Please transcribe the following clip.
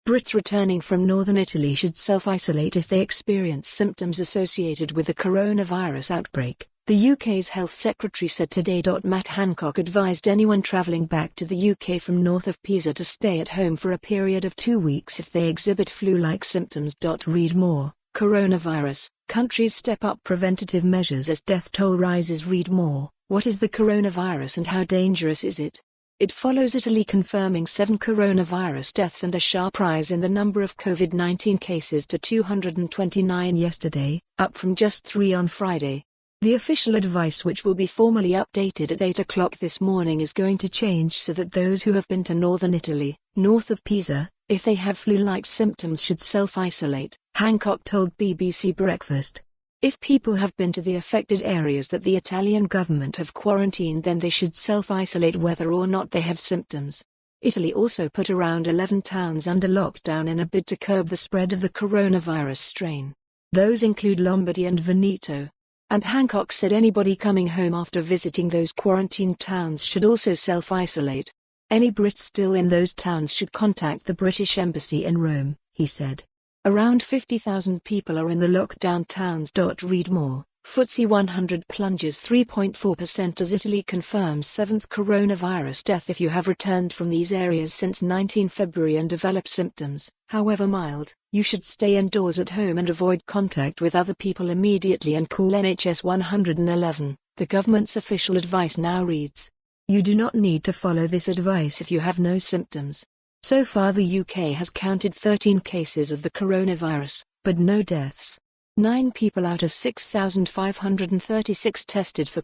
Brits returning from northern Italy should self-isolate if they experience symptoms associated with the coronavirus outbreak, the UK's Health Secretary said today.Matt. Hancock advised anyone travelling back to the UK from north of Pisa to stay at home for a period of 2 weeks if they exhibit flu-like symptoms. Read more. Coronavirus, countries step up preventative measures as death toll rises. Read more. What is the coronavirus and how dangerous is it? It follows Italy confirming 7 coronavirus deaths and a sharp rise in the number of COVID-19 cases to 229 yesterday, up from just 3 on Friday. The official advice, which will be formally updated at 8 o'clock this morning, is going to change so that those who have been to northern Italy, north of Pisa, if they have flu-like symptoms should self-isolate, Hancock told BBC Breakfast. If people have been to the affected areas that the Italian government have quarantined, then they should self-isolate whether or not they have symptoms. Italy also put around 11 towns under lockdown in a bid to curb the spread of the coronavirus strain. Those include Lombardy and Veneto. And Hancock said anybody coming home after visiting those quarantined towns should also self-isolate. Any Brits still in those towns should contact the British Embassy in Rome, he said. Around 50,000 people are in the lockdown towns. Read more. FTSE 100 plunges 3.4% as Italy confirms 7th coronavirus death if you have returned from these areas since 19 February and develop symptoms, however mild. You should stay indoors at home and avoid contact with other people immediately and call NHS 111. The government's official advice now reads. You do not need to follow this advice if you have no symptoms. So far the UK has counted 13 cases of the coronavirus, but no deaths. 9 people out of 6,536 tested for